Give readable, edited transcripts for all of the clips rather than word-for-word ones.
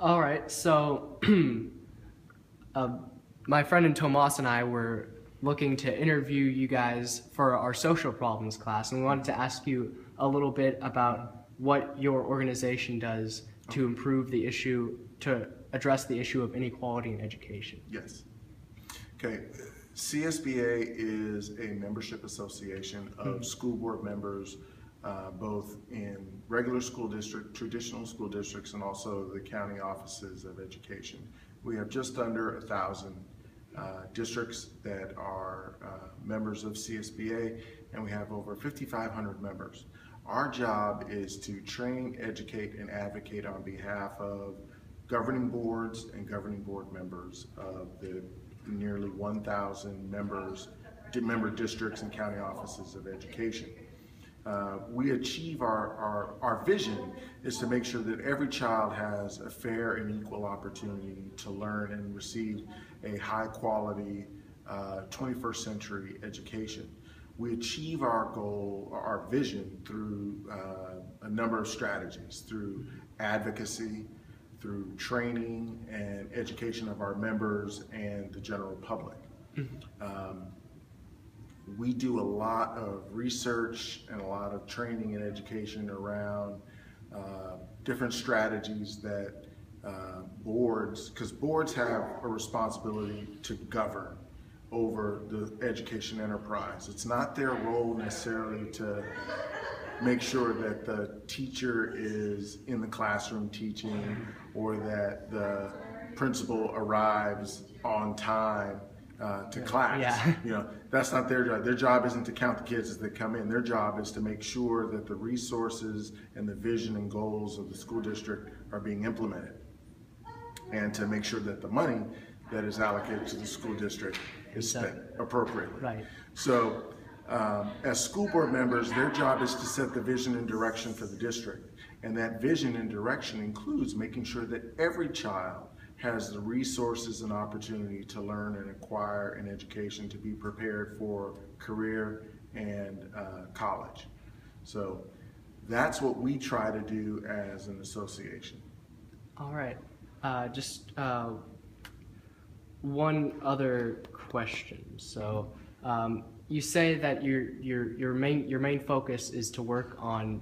All right, so uh, my friend and Tomas and I were looking to interview you guys for our social problems class, and we wanted to ask you a little bit about what your organization does to improve the issue, to address the issue of inequality in education. Yes. Okay. CSBA is a membership association of school board members, both in regular school district, traditional school districts, and also the county offices of education. We have just under 1,000 districts that are members of CSBA, and we have over 5,500 members. Our job is to train, educate, and advocate on behalf of governing boards and governing board members of the nearly 1,000 member districts and county offices of education. We achieve our vision is to make sure that every child has a fair and equal opportunity to learn and receive a high quality 21st century education. We achieve our goal, our vision, through a number of strategies, through advocacy, through training and education of our members and the general public. We do a lot of research and a lot of training and education around different strategies that boards, because boards have a responsibility to govern over the education enterprise. It's not their role necessarily to make sure that the teacher is in the classroom teaching or that the principal arrives on time to class. Yeah. You know, that's not their job. Their job isn't to count the kids as they come in. Their job is to make sure that the resources and the vision and goals of the school district are being implemented, and to make sure that the money that is allocated to the school district is spent appropriately. Right. So as school board members, their job is to set the vision and direction for the district. And that vision and direction includes making sure that every child has the resources and opportunity to learn and acquire an education to be prepared for career and college. So that's what we try to do as an association. All right, just one other question. So you say that your main focus is to work on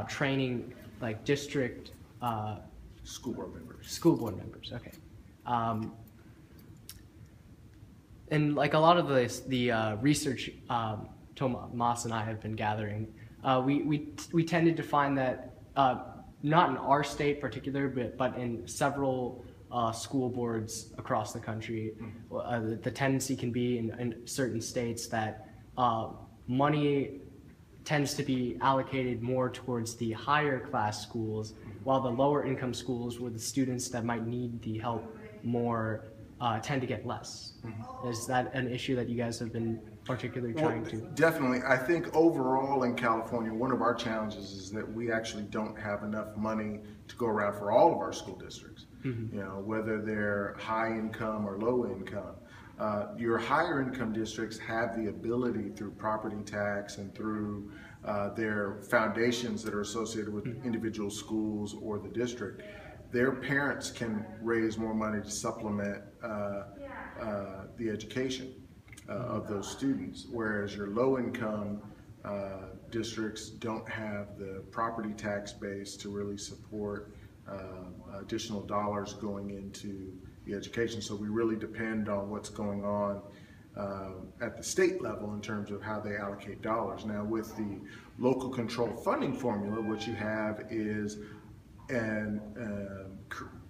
training like district School board members. School board members, okay. And like a lot of the research Tomas and I have been gathering, we tended to find that not in our state particular, but in several school boards across the country, the tendency can be in certain states that money tends to be allocated more towards the higher class schools, while the lower income schools, where the students that might need the help more tend to get less. Is that an issue that you guys have been particularly trying to? Definitely. I think overall in California, one of our challenges is that we actually don't have enough money to go around for all of our school districts. You know, whether they're high income or low income. Your higher income districts have the ability through property tax and through their foundations that are associated with individual schools or the district. Their parents can raise more money to supplement the education of those students, whereas your low income districts don't have the property tax base to really support additional dollars going into the education. So we really depend on what's going on at the state level in terms of how they allocate dollars. Now with the local control funding formula, what you have is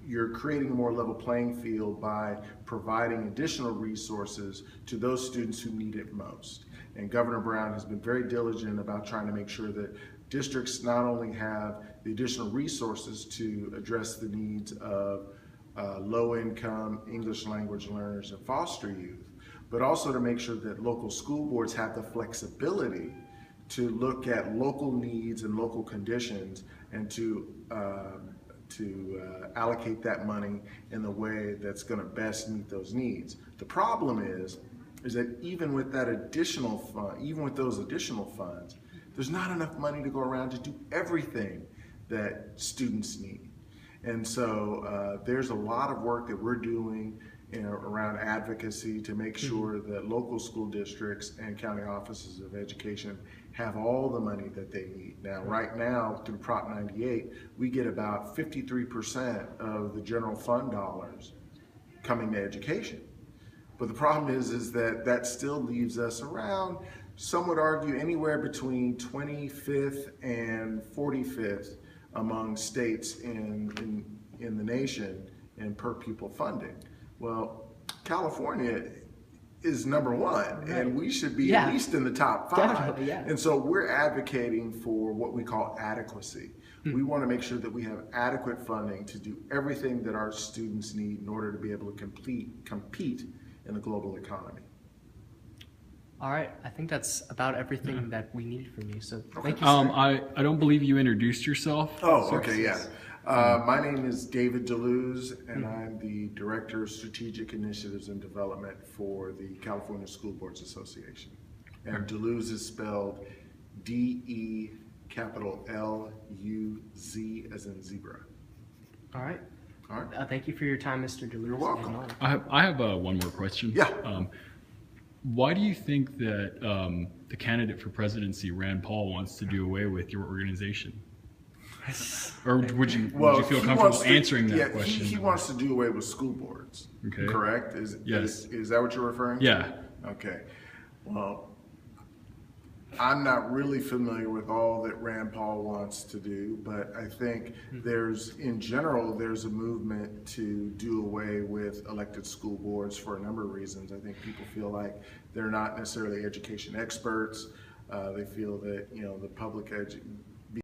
you're creating a more level playing field by providing additional resources to those students who need it most. And Governor Brown has been very diligent about trying to make sure that districts not only have the additional resources to address the needs of low-income English language learners and foster youth, but also to make sure that local school boards have the flexibility to look at local needs and local conditions and to allocate that money in the way that's going to best meet those needs. The problem is that even with that additional fund, even with those additional funds, there's not enough money to go around to do everything that students need. And so there's a lot of work that we're doing around advocacy to make sure that local school districts and county offices of education have all the money that they need. Now, right now, through Prop 98, we get about 53% of the general fund dollars coming to education. But the problem is that still leaves us around, some would argue, anywhere between 25th and 45th among states in the nation in per pupil funding. Well, California is number one, right, and we should be at least in the top 5. Definitely, yeah. And so we're advocating for what we call adequacy. We want to make sure that we have adequate funding to do everything that our students need in order to be able to compete in the global economy. All right, I think that's about everything that we needed from you. So thank you. I don't believe you introduced yourself. Oh, okay, yeah. My name is David DeLuz, and I'm the Director of Strategic Initiatives and Development for the California School Boards Association. And DeLuz is spelled D-E-L-U-Z as in zebra. All right. All right. Thank you for your time, Mr. DeLuz. You're welcome. I have one more question. Yeah. Why do you think that the candidate for presidency, Rand Paul, wants to do away with your organization? Or would you feel comfortable answering that question? He wants to do away with school boards. Okay. Correct? Yes. Is that what you're referring to? Yeah. Okay. Well, I'm not really familiar with all that Rand Paul wants to do, but I think in general, there's a movement to do away with elected school boards for a number of reasons. I think people feel like they're not necessarily education experts. They feel that, the